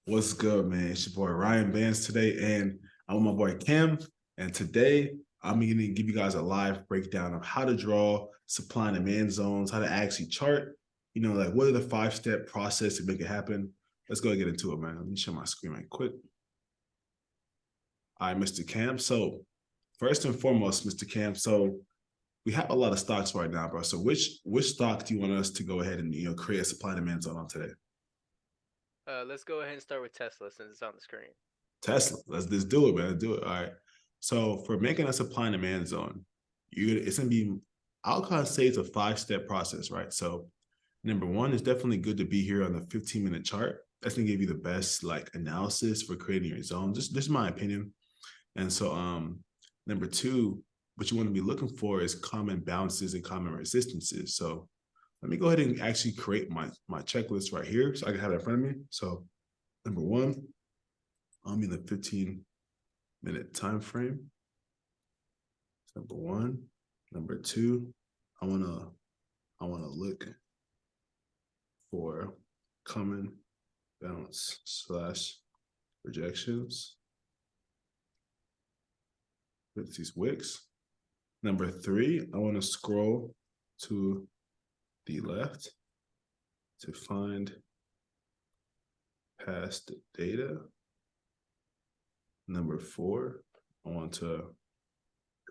What's good, man? It's your boy Ryan Vance today, and I'm with my boy Cam. And today I'm going to give you guys a live breakdown of how to draw supply and demand zones, how to actually chart, like what are the 5-step process to make it happen. Let's go and get into it, man. Let me share my screen right quick. All right, Mr. Cam. So first and foremost, Mr. Cam, so we have a lot of stocks right now, bro. So which stock do you want us to go ahead and create a supply and demand zone on today? Let's go ahead and start with Tesla since it's on the screen. Tesla. Let's do it, man. Let's do it. All right. So for making a supply and demand zone, it's gonna be, I'll kind of say it's a 5-step process, right? So number one, it's definitely good to be here on the 15-minute chart. That's gonna give you the best like analysis for creating your zone. Just this is my opinion. And so number two, what you want to be looking for is common bounces and common resistances. So let me go ahead and actually create my checklist right here so I can have it in front of me. So number one, I'm in the 15-minute time frame. Number one. Number two, I wanna look for common bounce slash rejections with these wicks. Number three, I want to scroll to the left to find past data. Number four, I want to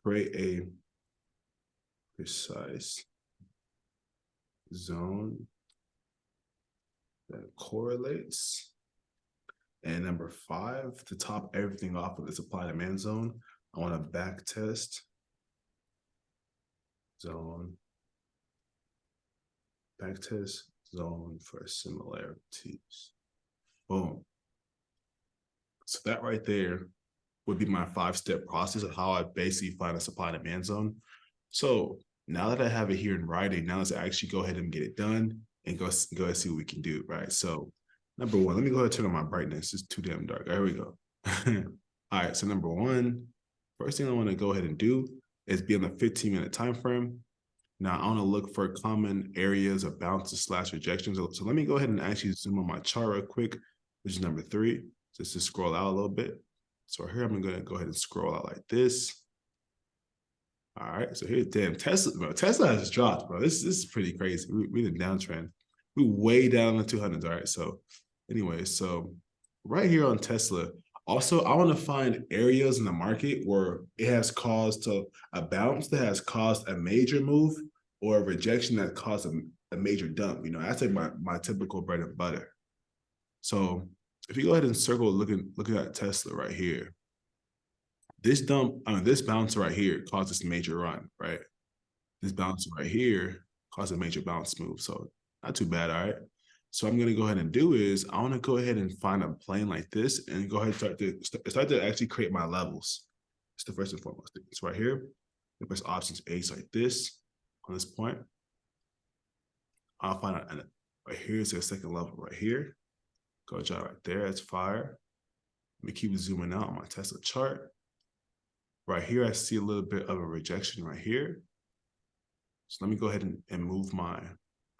create a precise zone that correlates. And number five, to top everything off of the supply demand zone, I want to back test zone, backtest zone for similarities. Boom. So that right there would be my 5-step process of how I basically find a supply and demand zone. So now that I have it here in writing, now let's actually go ahead and get it done and go ahead and see what we can do, right? So number one, let me go ahead and turn on my brightness. It's too damn dark. There we go. All right, so number one, first thing I want to go ahead and do is be on the 15-minute time frame. Now I want to look for common areas of bounces slash rejections. So let me go ahead and actually zoom on my chart real quick, which is number three, just to scroll out a little bit. So here I'm going to go ahead and scroll out like this. All right, so here's damn Tesla, bro. Tesla has dropped, bro. This is pretty crazy. We in downtrend. We way down in the 200s. All right, so anyway, so right here on Tesla. Also, I want to find areas in the market where it has caused a bounce that has caused a major move or a rejection that caused a major dump. That's like my typical bread and butter. So if you go ahead and circle looking at Tesla right here, this bounce right here caused this major run, right? This bounce right here caused a major bounce move. So not too bad, all right? So I'm gonna go ahead and do is I want to go ahead and find a plane like this and go ahead and start to actually create my levels. It's the first and foremost thing. It's right here. The first options A's like this on this point. I'll find out right here is the second level right here. Go job right there. That's fire. Let me keep zooming out on my Tesla chart. Right here, I see a little bit of a rejection right here. So let me go ahead and move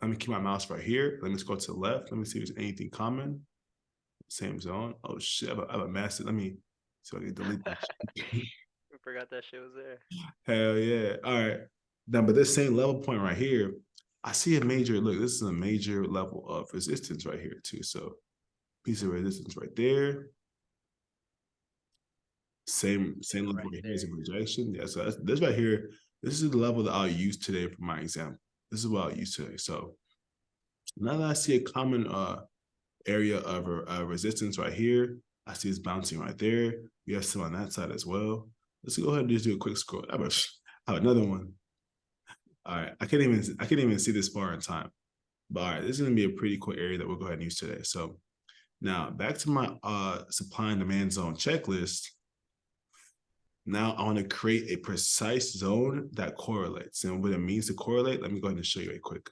let me keep my mouse right here. Let me just go to the left. Let me see if there's anything common. Same zone. Oh shit, I have a massive. Let me see if I can delete that. I forgot that shit was there. Hell yeah. All right. Now, but this same level point right here, I see a major, look, this is a major level of resistance right here too. So piece of resistance right there. Same level Right right here is there. a rejection. Yeah, so this right here, this is the level that I'll use today for my example. This is what I'll use today. So now that I see a common area of resistance right here, I see it's bouncing right there. We have some on that side as well. Let's go ahead and just do a quick scroll. I have another one. All right, I can't even see this far in time. But all right, this is gonna be a pretty cool area that we'll go ahead and use today. So now back to my supply and demand zone checklist. Now I want to create a precise zone that correlates. And what it means to correlate, let me go ahead and show you a quick.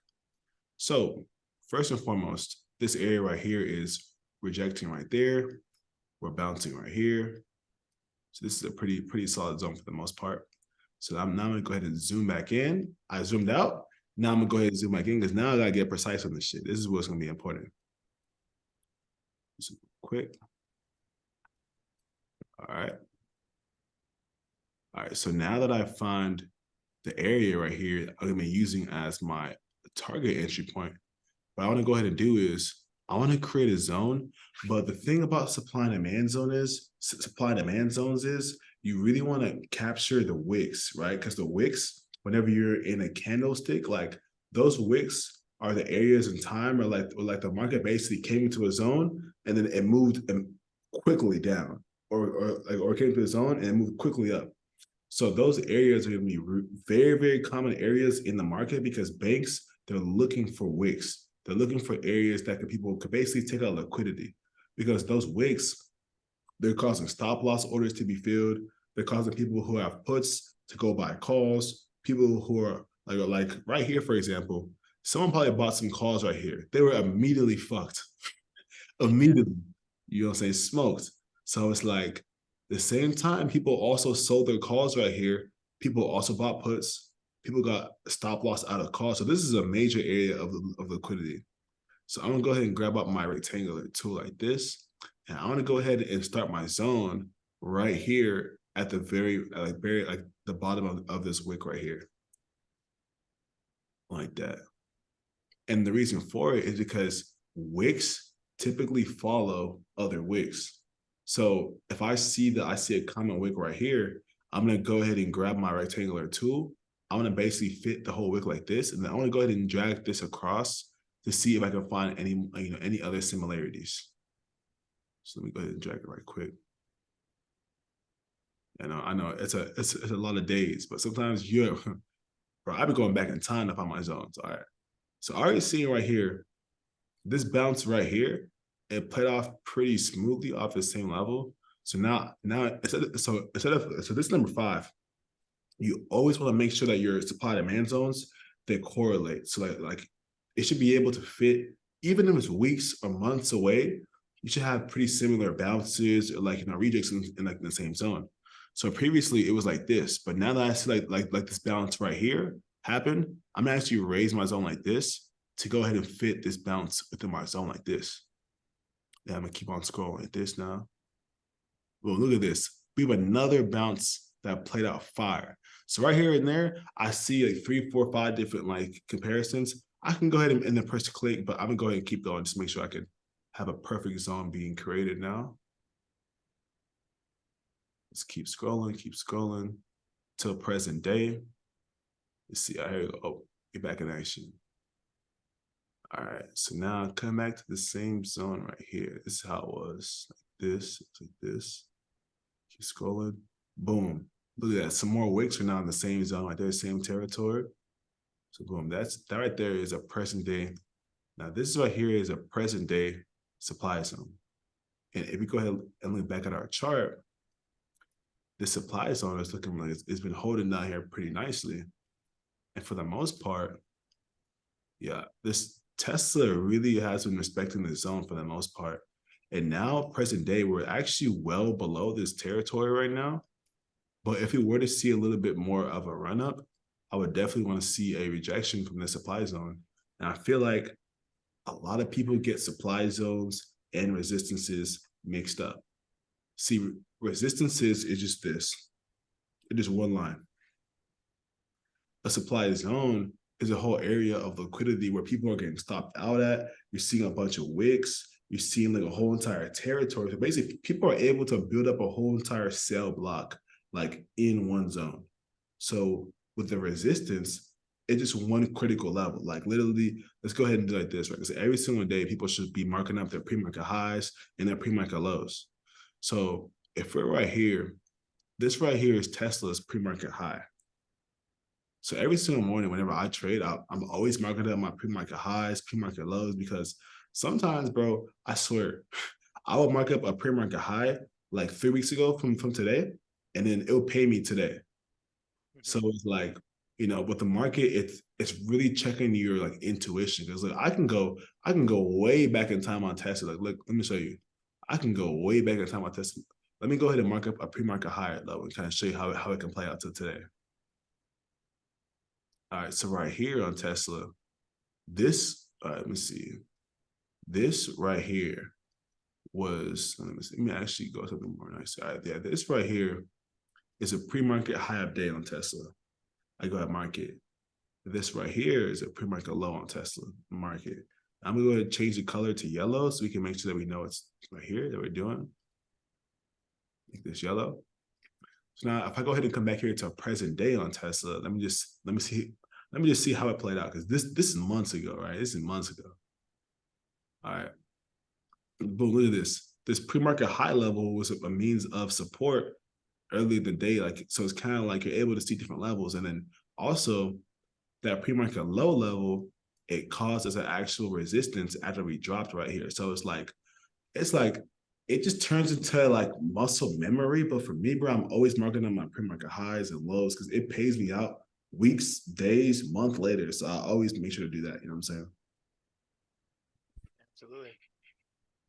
So first and foremost, this area right here is rejecting right there. We're bouncing right here. So this is a pretty solid zone for the most part. So now I'm gonna go ahead and zoom back in. I zoomed out. Now I'm gonna go ahead and zoom back in because now I gotta get precise on this shit. This is what's gonna be important. Just quick. All right. All right, so now that I find the area right here, I'm gonna be using as my target entry point. What I want to go ahead and do is I want to create a zone. But the thing about supply and demand zone is supply and demand zones is you really want to capture the wicks, right? Because the wicks, whenever you're in a candlestick, like those wicks are the areas in time or like the market basically came into a zone and then it moved quickly down or came to a zone and it moved quickly up. So those areas are going to be very, very common areas in the market because banks, they're looking for wicks. They're looking for areas that people could basically take out liquidity because those wicks, they're causing stop loss orders to be filled. They're causing people who have puts to go buy calls. People who are like right here, for example, someone probably bought some calls right here. They were immediately fucked. Immediately, you know what I'm saying, smoked. So it's like the same time people also sold their calls right here, people also bought puts, people got stop loss out of calls. So this is a major area of liquidity. So I'm gonna go ahead and grab up my rectangular tool like this. And I want to go ahead and start my zone right here at the very the bottom of this wick right here. Like that. And the reason for it is because wicks typically follow other wicks. So if I see a common wick right here, I'm gonna go ahead and grab my rectangular tool. I want to basically fit the whole wick like this, and then I want to go ahead and drag this across to see if I can find any other similarities. So let me go ahead and drag it right quick. I know it's a lot of days, but sometimes bro, I've been going back in time to find my zones. All right. So I already seen right here, this bounce right here, it played off pretty smoothly off the same level. So now so this number 5, you always want to make sure that your supply demand zones, they correlate. So like it should be able to fit, even if it's weeks or months away, you should have pretty similar bounces or rejects in like the same zone. So previously it was like this, but now that I see like this bounce right here happen, I'm gonna actually raise my zone like this to go ahead and fit this bounce within my zone like this. And I'm gonna keep on scrolling like this now. Well, look at this. We have another bounce that played out fire. So right here and there, I see like 3, 4, 5 different like comparisons. I can go ahead and then press click, but I'm gonna go ahead and keep going just to make sure I can have a perfect zone being created now. Let's keep scrolling till present day. Let's see, here we go. Oh, get back in action. All right, so now come back to the same zone right here. This is how it was. Like this. Keep scrolling. Boom. Look at that. Some more wicks are now in the same zone, right there, same territory. So boom, that right there is a present day. Now this right here is a present day supply zone. And if we go ahead and look back at our chart, the supply zone is looking like it's been holding down here pretty nicely. And for the most part, yeah, this Tesla really has been respecting the zone for the most part. And now, present day, we're actually well below this territory right now. But if we were to see a little bit more of a run up, I would definitely want to see a rejection from the supply zone. And I feel like a lot of people get supply zones and resistances mixed up. See, resistances is just this. It is one line. A supply zone is a whole area of liquidity where people are getting stopped out at. You're seeing a bunch of wicks. You're seeing like a whole entire territory. So basically, people are able to build up a whole entire cell block like in one zone. So with the resistance, it's just one critical level. Like literally, let's go ahead and do like this, right? Because every single day, people should be marking up their pre-market highs and their pre-market lows. So if we're right here, this right here is Tesla's pre-market high. So every single morning, whenever I trade, I'm always marking up my pre-market highs, pre-market lows, because sometimes, bro, I swear, I would mark up a pre-market high like 3 weeks ago from today, and then it'll pay me today. So it's like, with the market, it's really checking your like intuition. Because like I can go way back in time on Tesla. Like, look, let me show you. I can go way back in time on Tesla. Let me go ahead and mark up a pre-market high at low and kind of show you how it can play out to today. All right, so right here on Tesla, this, let me see. This right here was, let me actually go something more nice. All right, yeah, this right here is a pre-market high update on Tesla. I go ahead market. This right here is a pre-market low on Tesla market. I'm gonna go ahead and change the color to yellow so we can make sure that we know it's right here that we're doing. Make this yellow. So now if I go ahead and come back here to present day on Tesla, let me just see how it played out, because this is months ago, right? This is months ago. All right. But look at this. This pre-market high level was a means of support early in the day. Like, so it's kind of like you're able to see different levels. And then also that pre-market low level, it caused as an actual resistance after we dropped right here. So it's like it just turns into like muscle memory. But for me, bro, I'm always marking on my pre-market highs and lows because it pays me out weeks, days, month later. So I always make sure to do that. You know what I'm saying? Absolutely.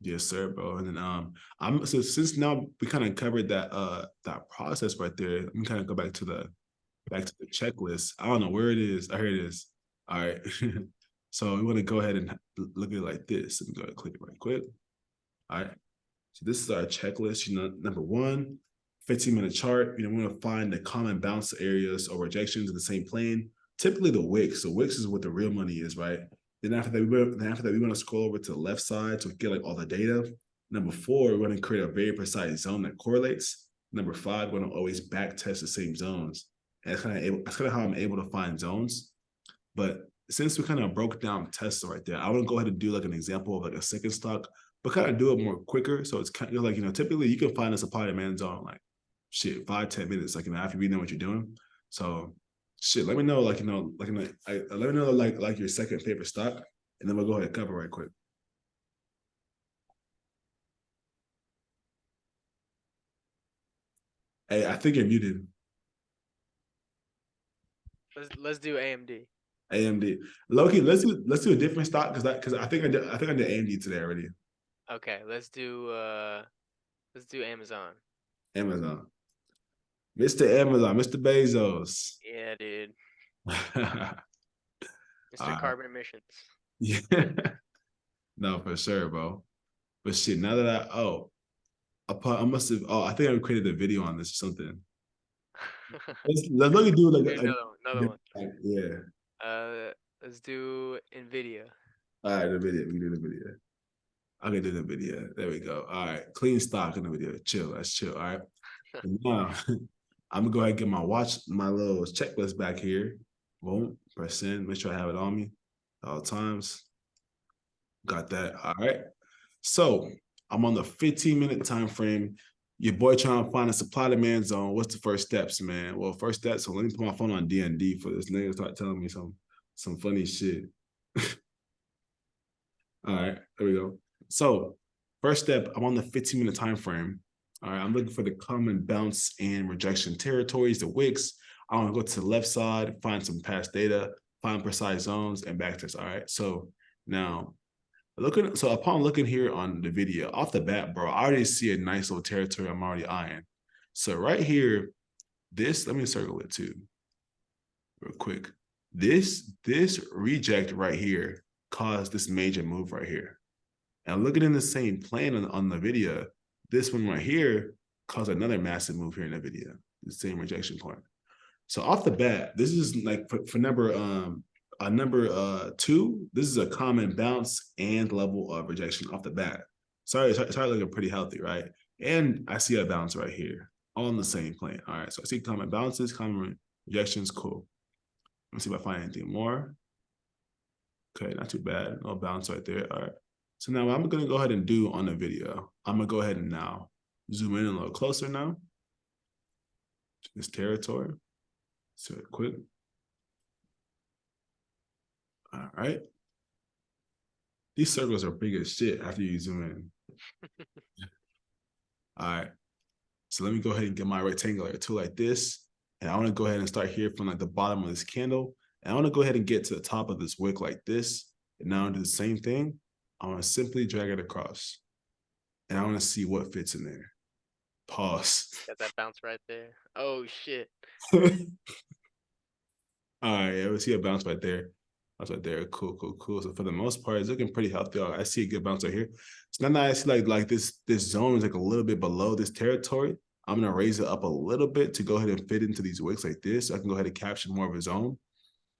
Yes, sir, bro. And then I'm so since now we kind of covered that process right there, let me kind of go back to the checklist. I don't know where it is. I hear it is. All right. So we want to go ahead and look at it like this. Let me go ahead and click it right quick. All right. So this is our checklist. Number one, 15-minute chart. We want to find the common bounce areas or rejections in the same plane. Typically the wicks. So wicks is what the real money is, right? Then after that, we want to scroll over to the left side to get like all the data. Number four, we want to create a very precise zone that correlates. Number five, we want to always back test the same zones. And that's kind of how I'm able to find zones. But since we kind of broke down Tesla right there, I want to go ahead and do like an example of like a second stock, but kind of do it more quicker. So it's kind of like, typically you can find a supply demand zone like shit, 5-10 minutes, like, after you know what you're doing. So shit, let me know, like, let me know like your second favorite stock, and then we'll go ahead and cover right quick. Hey, I think you're muted. Let's do AMD. AMD. Loki, let's do a different stock because I think I did AMD today already. Okay, let's do Amazon. Amazon. Mr. Amazon, Mr. Bezos. Yeah, dude. Mr. Uh, Carbon Emissions. yeah. No, for sure, bro. But shit, now that I must have, I think I created a video on this or something. Let's look at do like Another one. yeah. Let's do Nvidia. All right, the video. We do the video. I can do the video. There we go. All right, clean stock in the video. Chill. That's chill. All right. And now I'm gonna go ahead and get my little checklist back here. Boom. Press in. Make sure I have it on me at all times. Got that. All right. So I'm on the 15-minute time frame. Your boy trying to find a supply demand zone. What's the first steps, man? Well, first steps. So let me put my phone on D&D for this nigga start telling me some funny shit. All right, there we go. So first step, I'm on the 15-minute time frame. All right, I'm looking for the common bounce and rejection territories, the wicks. I want to go to the left side, find some past data, find precise zones, and backtest. All right, so now upon looking here on the video, off the bat, bro, I already see a nice little territory I'm already eyeing. So right here, let me circle it too, real quick. This reject right here caused this major move right here. And looking in the same plane on the video, this one right here caused another massive move here in the video, the same rejection point. So off the bat, this is like for number two, this is a common bounce and level of rejection off the bat. Sorry, looking pretty healthy, right? And I see a bounce right here, all on the same plane. All right, so I see common bounces, common rejections, cool. Let's see if I find anything more. Okay, not too bad. No bounce right there. All right. So now what I'm gonna go ahead and do on the video, I'm gonna go ahead and now zoom in a little closer now to this territory. So quick. All right. These circles are big as shit after you zoom in. All right. So let me go ahead and get my rectangular tool like this. And I want to go ahead and start here from like the bottom of this candle. And I want to go ahead and get to the top of this wick like this. And now I do the same thing. I want to simply drag it across. And I want to see what fits in there. Pause. Got that bounce right there. Oh shit. All right, yeah, we see a bounce right there. I was like, there, cool, cool, cool. So for the most part, it's looking pretty healthy. I see a good bounce right here. So now I see like this zone is like a little bit below this territory. I'm gonna raise it up a little bit to go ahead and fit into these wicks like this. So I can go ahead and capture more of a zone.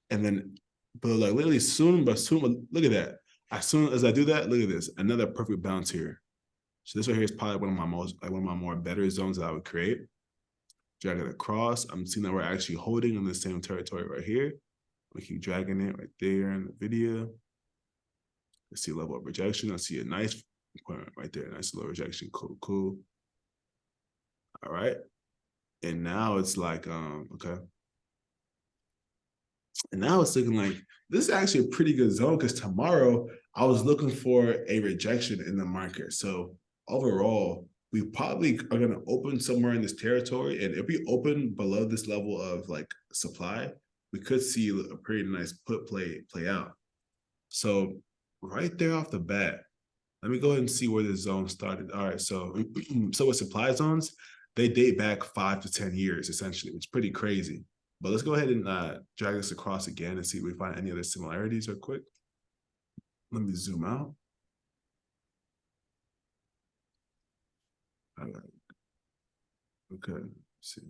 And then, but like literally soon, look at that. As soon as I do that, look at this, another perfect bounce here. So this right here is probably one of my more better zones that I would create. Drag it across. I'm seeing that we're actually holding in the same territory right here. We keep dragging it right there in the video. I see a level of rejection. I see a nice point right there. Nice low rejection. Cool, cool. All right. And now it's like, okay. And now it's looking like this is actually a pretty good zone because tomorrow I was looking for a rejection in the market. So overall, we probably are going to open somewhere in this territory. And if we open below this level of like supply, we could see a pretty nice put play out. So right there off the bat, let me go ahead and see where this zone started. All right, so so with supply zones, they date back 5 to 10 years essentially. It's pretty crazy. But let's go ahead and drag this across again and see if we find any other similarities real quick. Let me zoom out. All right. Okay, let's see.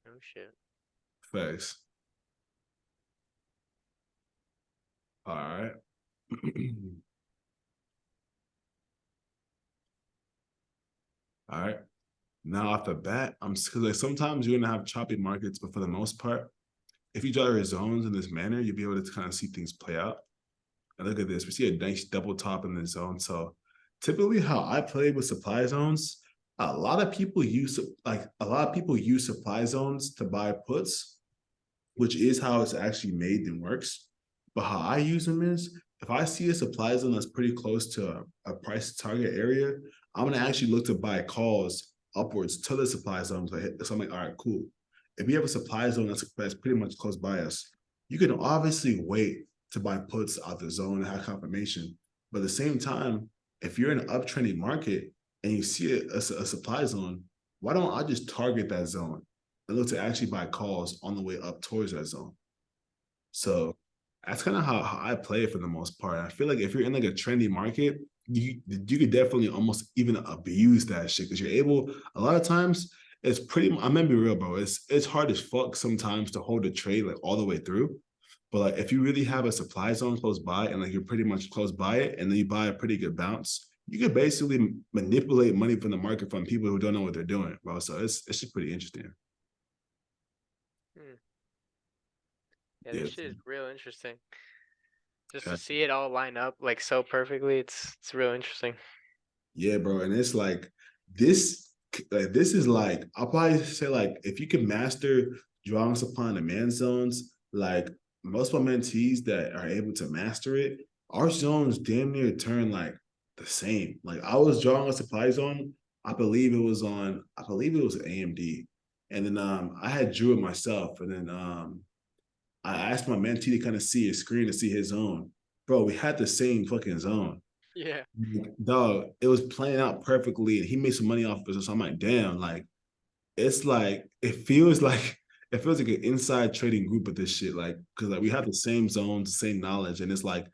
Oh shit. Facts. All right. All right. Now off the bat, because like sometimes you're gonna have choppy markets, but for the most part, if you draw your zones in this manner, you'll be able to kind of see things play out. And look at this, we see a nice double top in the zone. So typically how I play with supply zones, a lot of people use supply zones to buy puts, which is how it's actually made and works. But how I use them is if I see a supply zone that's pretty close to a price target area, I'm gonna actually look to buy calls upwards to the supply zones. So I'm like, all right, cool. If we have a supply zone that's pretty much close by us, you can obviously wait to buy puts out the zone and have confirmation. But at the same time, if you're in an uptrending market and you see a supply zone, why don't I just target that zone and look to actually buy calls on the way up towards that zone? So that's kind of how I play it for the most part. I feel like if you're in like a trendy market, you could definitely almost even abuse that shit because you're able. A lot of times, it's pretty. I'm gonna be real, bro. It's hard as fuck sometimes to hold a trade like all the way through. But like if you really have a supply zone close by and like you're pretty much close by it, and then you buy a pretty good bounce, you could basically manipulate money from the market from people who don't know what they're doing, bro. So it's just pretty interesting. Hmm. Yeah, Yeah. this shit is real interesting. Just Yeah. to see it all line up like so perfectly, it's real interesting. Yeah, bro. And it's this, this is like, I'll probably say like if you can master drawing supply and demand zones, like most of my mentees that are able to master it, our zones damn near turn like the same. Like I was drawing a supply zone, I believe it was AMD. And then I had drew it myself. And then I asked my mentee to kind of see his screen to see his zone. Bro, we had the same fucking zone. Yeah. Dog, it was playing out perfectly, and he made some money off of it. So I'm like, damn, like it's like it feels like an inside trading group of this shit. Like, because like we have the same zones, the same knowledge, and it's like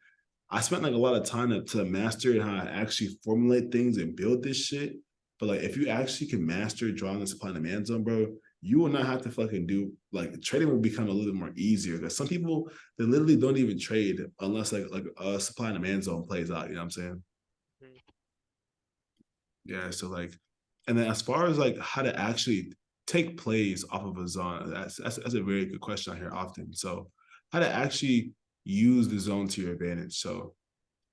I spent like a lot of time to master it, how I actually formulate things and build this shit. But like, if you actually can master drawing the supply and demand zone, bro, you will not have to fucking do like trading will become a little bit more easier. Because some people they literally don't even trade unless like a supply and demand zone plays out. You know what I'm saying? Mhm. Yeah. So like, and then as far as like how to actually take plays off of a zone, that's a very good question I hear often. So how to actually use the zone to your advantage. So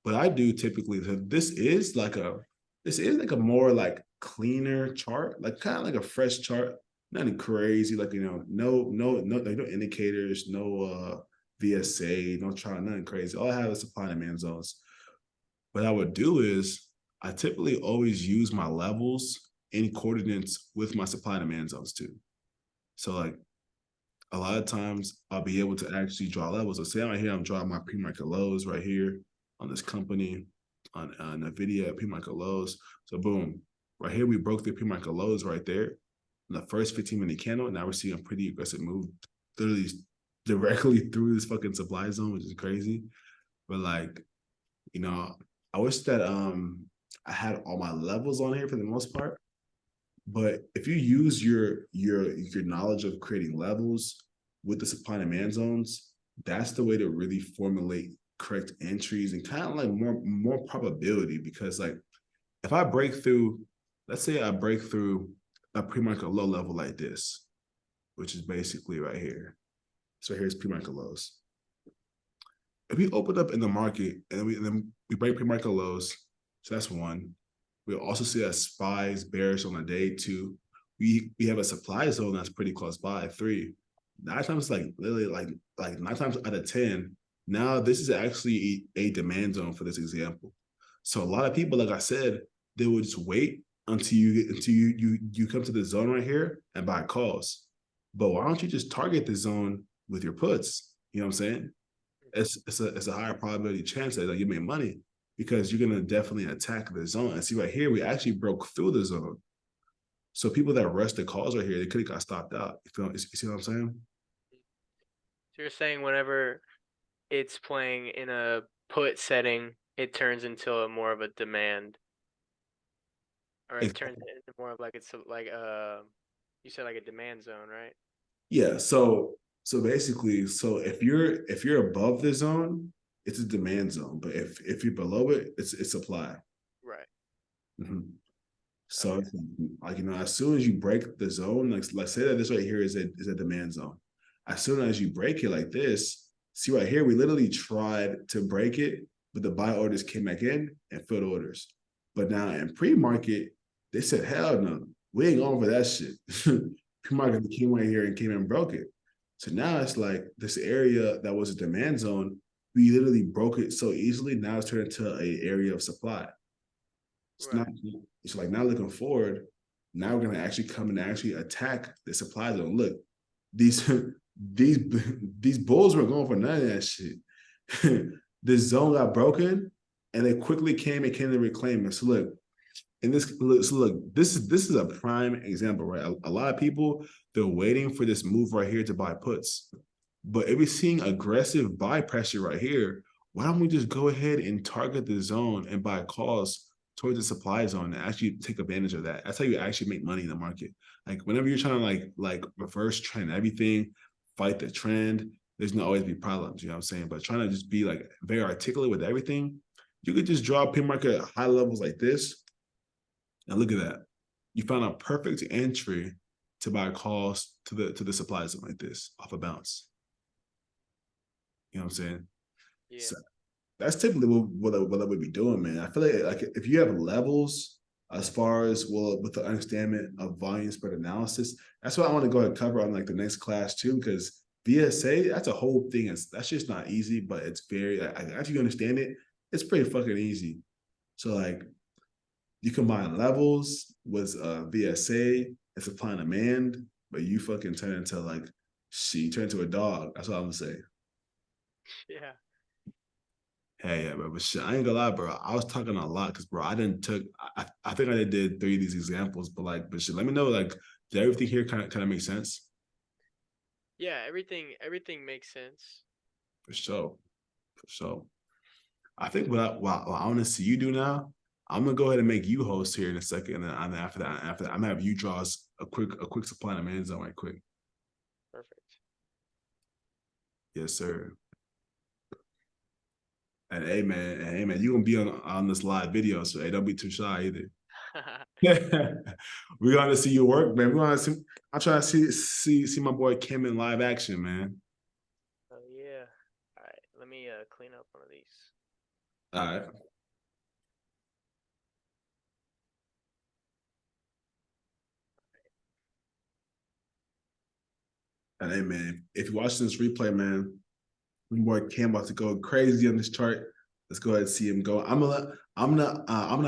what I do typically, this is like a more like cleaner chart, like kind of like a fresh chart, nothing crazy, like like no indicators, no VSA, no chart, nothing crazy. All I have is supply and demand zones. What I would do is I typically always use my levels in coordinates with my supply and demand zones too. So like a lot of times I'll be able to actually draw levels. So say I'm right here, I'm drawing my pre-market lows right here on this company on NVIDIA pre-market lows. So boom, right here we broke the pre-market lows right there in the first 15-minute candle. Now we're seeing a pretty aggressive move, literally directly through this fucking supply zone, which is crazy. But like, I wish that I had all my levels on here for the most part. But if you use your knowledge of creating levels with the supply and demand zones, that's the way to really formulate correct entries and kind of like more probability. Because like if I break through, let's say I break through a pre-market low level like this, which is basically right here. So here's pre-market lows. If we open up in the market and then we break pre-market lows, so that's one. We'll also see a spies bearish on a day two. We have a supply zone that's pretty close by three. Nine times like literally like 9 times out of 10. Now this is actually a demand zone for this example. So a lot of people, like I said, they would just wait until you come to the zone right here and buy calls. But why don't you just target the zone with your puts? You know what I'm saying? It's a higher probability chance that like, you make money because you're gonna definitely attack the zone. And see right here, we actually broke through the zone. So people that rushed the calls right here, they could have got stopped out. You see what I'm saying? So you're saying whenever it's playing in a put setting, it turns into a more of a demand, or it turns into more of like it's like you said like a demand zone, right? Yeah. So basically, so if you're above the zone, it's a demand zone. But if you're below it, it's supply. Right. Mhm. So Okay. like as soon as you break the zone, like say that this right here is a demand zone. As soon as you break it like this, see right here, we literally tried to break it, but the buy orders came back in and filled orders. But now in pre-market, they said, hell no, we ain't going for that shit. Pre-market came right here and came and broke it. So now it's like this area that was a demand zone, we literally broke it so easily. Now it's turned into an area of supply. It's not. Right. It's like now looking forward. Now we're gonna actually come and actually attack the supply zone. Look, these these these bulls were going for none of that shit. This zone got broken, and they quickly came to reclaim it. So look, this is a prime example, right? A lot of people they're waiting for this move right here to buy puts, but if we're seeing aggressive buy pressure right here, why don't we just go ahead and target the zone and buy calls towards the supply zone and actually take advantage of that? That's how you actually make money in the market. Like whenever you're trying to like reverse trend everything, fight the trend, there's gonna always be problems. You know what I'm saying? But trying to just be like very articulate with everything, you could just draw pre-market high levels like this. And look at that. You found a perfect entry to buy calls to the supply zone like this off a bounce. You know what I'm saying? Yeah. So that's typically what I would be doing, man. I feel like if you have levels as far as well with the understanding of volume spread analysis, that's what I want to go ahead and cover on like the next class too, because VSA, that's a whole thing. That's just not easy, but it's very after you understand it, it's pretty fucking easy. So like you combine levels with VSA and supply and demand, but you fucking turn into like you turn into a dog. That's what I'm gonna say. Yeah. Hey, yeah, bro. But shit, I ain't gonna lie, bro. I was talking a lot because, bro, I didn't took. I think I did 3 of these examples, but like, but shit, let me know. Like, did everything here kind of make sense? Yeah. Everything makes sense. For sure, for sure. I think what I want to see you do now, I'm gonna go ahead and make you host here in a second, and then after that, I'm gonna have you draw us a quick supply and demand zone right quick. Perfect. Yes, sir. And hey man, you gonna be on this live video, so hey, don't be too shy either. We gotta see your work, man. We want to see. I'm trying to see my boy Kim in live action, man. Oh yeah. All right. Let me clean up one of these. All right. And hey, man, if you're watching this replay, man, my boy Cam about to go crazy on this chart. Let's go ahead and see him go. I'm gonna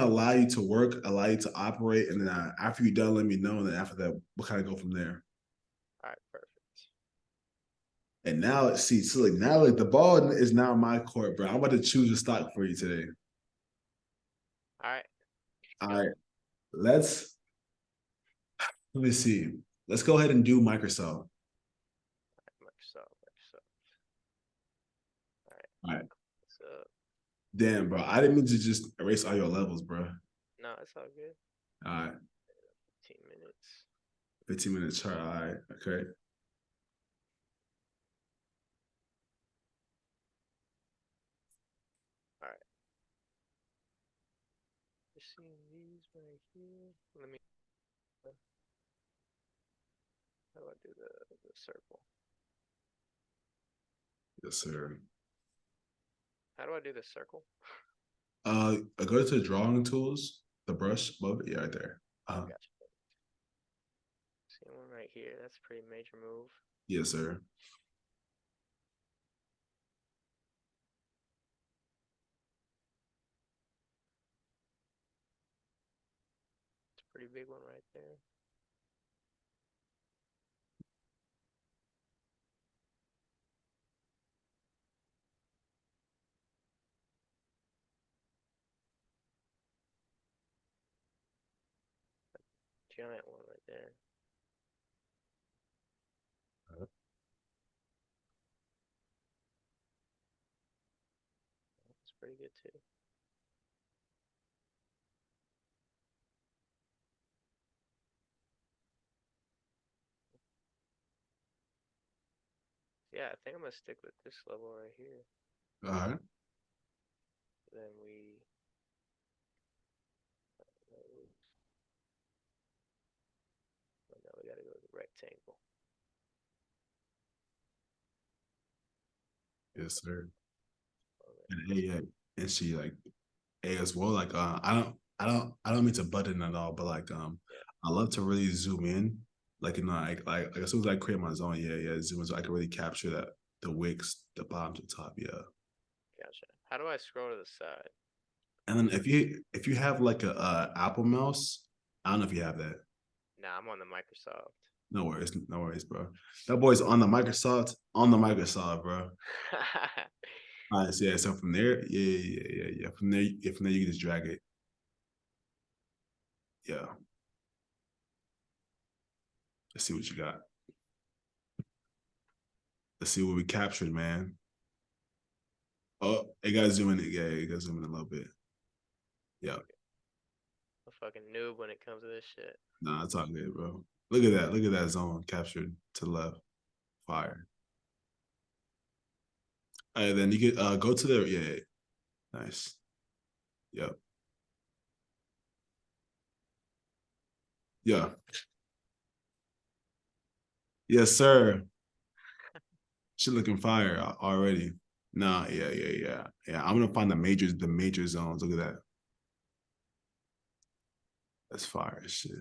allow you to work, allow you to operate, and then after you're done, let me know. And then after that, we'll kind of go from there. All right. Perfect. And now, see, so like now, like the ball is now my court, bro. I'm about to choose a stock for you today. All right. All Let's go. right, let's let me see. Let's go ahead and do Microsoft. Microsoft. Microsoft. All right. So Damn, bro. I didn't mean to just erase all your levels, bro. no, it's all good. All right. 15 minutes. 15-minute chart. All right. Okay. All right. Just seeing these right here. Let me. How do I do the circle? Yes, sir. How do I do the circle? Go to drawing tools, the brush above it. Yeah, right there. Gotcha. See one right here. That's a pretty major move. Yes, sir. It's a pretty big one right there. Giant one right there. That's pretty good too. Yeah, I think I'm gonna stick with this level right here. All right. Then we. Oh, no, we gotta go to the rectangle. Yes, sir. Alright. And and she like A as well. Like I don't mean to butt in at all, but like Yeah, I love to really zoom in. Like like as soon as I create my zone, yeah, zoom in so I can really capture that the wicks, the bottom to top, yeah. gotcha. How do I scroll to the side? And then if you have like a Apple mouse, I don't know if you have that. Nah, I'm on the Microsoft. No worries, bro. That boy's on the Microsoft, bro. All right, so yeah, so from there, yeah. From there, you can just drag it. Yeah. Let's see what you got. Let's see what we captured, man. Oh, it got to zoom in. Yeah, it got to zoom in a little bit. Yeah. A fucking noob when it comes to this shit. Nah, it's all good, bro. Look at that. Look at that zone captured to the left. Fire. And then you can go to the nice. Yep. Yeah. Yes, sir. Shit looking fire already. Nah, yeah. I'm gonna find the major zones. Look at that. That's fire as shit.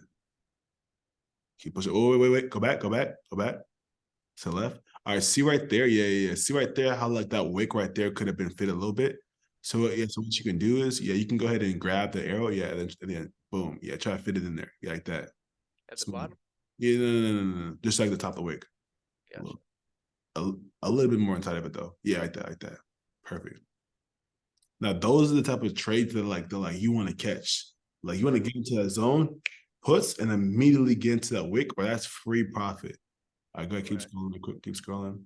Keep pushing. Oh, wait. Go back. To the left. All right, see right there. Yeah. See right there how like that wick right there could have been fit a little bit. So yeah, so what you can do is you can go ahead and grab the arrow. Yeah, and then boom. Yeah, try to fit it in there. Yeah, like that. At the Smooth. bottom? Yeah, no. Just like the top of the wick. A Gotcha. little, a little bit more inside of it though. Yeah, like that. Perfect. Now those are the type of trades that like you want to catch. Like you want to Right. get into that zone, puts, and immediately get into that wick, or that's free profit. All right, go ahead, keep Right. scrolling, quick, keep scrolling.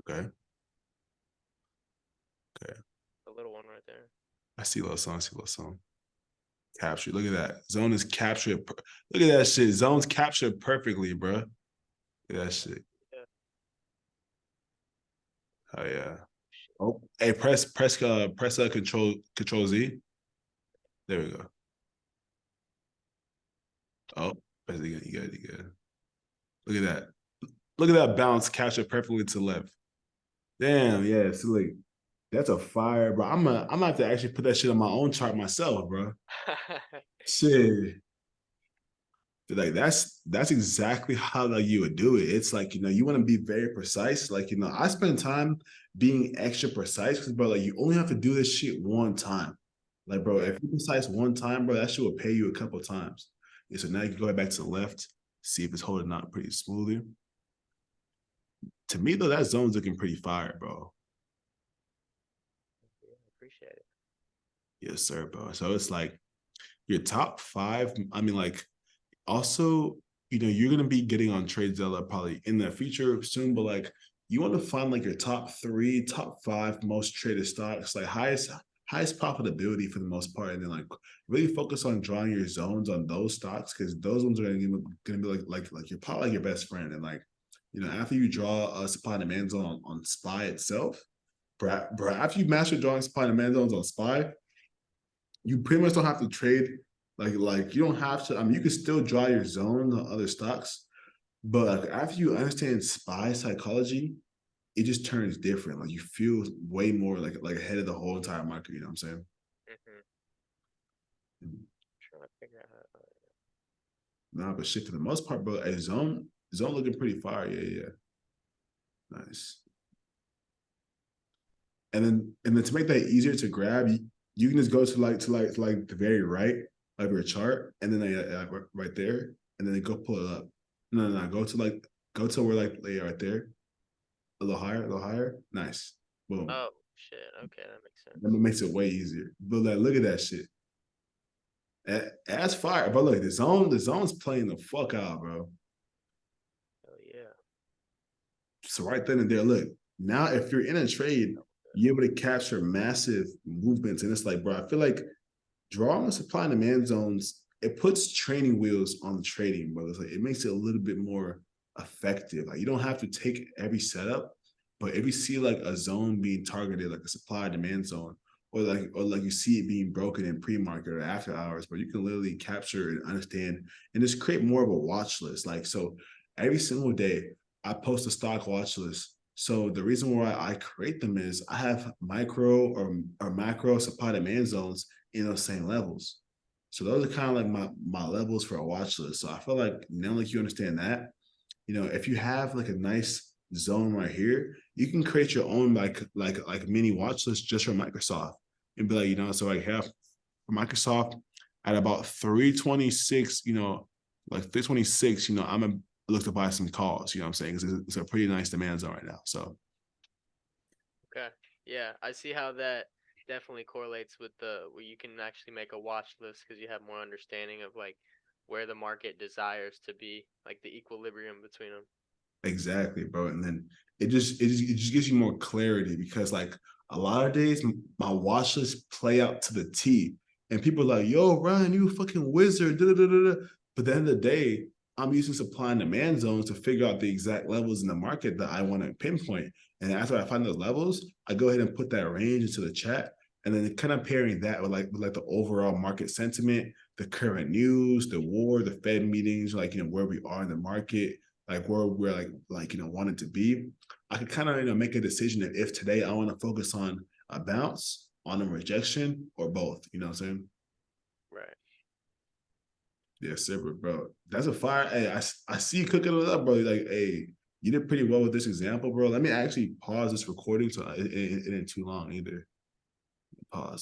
Okay, okay. The little one right there. I see little song, Captured. Look at that. Zone is captured. Look at that shit. Zone's captured perfectly, bro. Look at that shit. Yeah. Oh yeah. Oh, hey, press control Z. There we go. Oh, press it again. You got it. Look at that. Look at that bounce captured perfectly to the left. Damn, yeah. So like that's a fire, bro. I'm gonna have to actually put that shit on my own chart myself, bro. Shit. Like that's exactly how like you would do it. It's like you want to be very precise. Like I spend time being extra precise because bro, like you only have to do this shit one time. Like bro, Right. if you precise one time, bro, that shit will pay you a couple times. Yeah, so now you can go back to the left, see if it's holding out pretty smoothly. To me though, that zone's looking pretty fire, bro. Yeah, appreciate it. Yes, sir, bro. So it's like your top five. I mean, like also, you're gonna be getting on TradeZilla probably in the future soon, but like you want to find like your top three, top five most traded stocks, like highest profitability for the most part, and then like really focus on drawing your zones on those stocks because those ones are gonna be like you're probably like your best friend, and like after you draw a supply and demand zone on SPY itself, bro, after you master drawing supply and demand zones on SPY, you pretty much don't have to trade like you don't have to. I mean, you can still draw your zones on other stocks, but like, after you understand SPY psychology, it just turns different. Like you feel way more like ahead of the whole entire market. You know what I'm saying? Mm-hmm. Trying to figure out how. Nah, but shit for the most part, bro. A zone looking pretty fire. Yeah, yeah, nice. And then to make that easier to grab, you can just go to the very right of your chart, and then right there, and then they go pull it up. No, no, no. Go to where like they are right there, a little higher. Nice, boom. Oh shit. Okay, that makes That sense. makes it way easier. But like, look at that shit. That's fire, bro. Look, the zone's playing the fuck out, bro. Oh yeah. So right then and there, look, now if you're in a trade, you're able to capture massive movements. And it's like, bro, I feel like drawing the supply and demand zones, it puts training wheels on the trading, bro. It's like it makes it a little bit more effective. Like you don't have to take every setup, but if you see like a zone being targeted, like a supply demand zone, or like you see it being broken in pre-market or after hours, but you can literally capture and understand and just create more of a watch list. Like so every single day I post a stock watch list. So the reason why I create them is I have micro or macro supply demand zones in those same levels. So those are kind of like my levels for a watch list. So I feel like now like you understand that, if you have like a nice zone right here, you can create your own like mini watch list just for Microsoft and be like, so I have for Microsoft at about 326, like 326, I'm gonna look to buy some calls, you know what I'm saying? It's a pretty nice demand zone right now. So Okay. Yeah, I see how that definitely correlates with the where you can actually make a watch list because you have more understanding of like where the market desires to be, like the equilibrium between them. exactly, bro. And then it just gives you more clarity because like a lot of days my watch list play out to the T. And people are like, yo, Ryan, you a fucking wizard. Da, da, da, da. But at the end of the day, I'm using supply and demand zones to figure out the exact levels in the market that I want to pinpoint. And after I find those levels, I go ahead and put that range into the chat. And then kind of pairing that with like the overall market sentiment, the current news, the war, the Fed meetings, like where we are in the market, like where we're wanted to be, I could kind of make a decision that if today I want to focus on a bounce, on a rejection, or both. You know what I'm saying? Right. Yeah, separate, bro. That's a fire. Hey, I see you cooking it up, bro. Like, hey, you did pretty well with this example, bro. Let me actually pause this recording so it ain't too long either. Pause.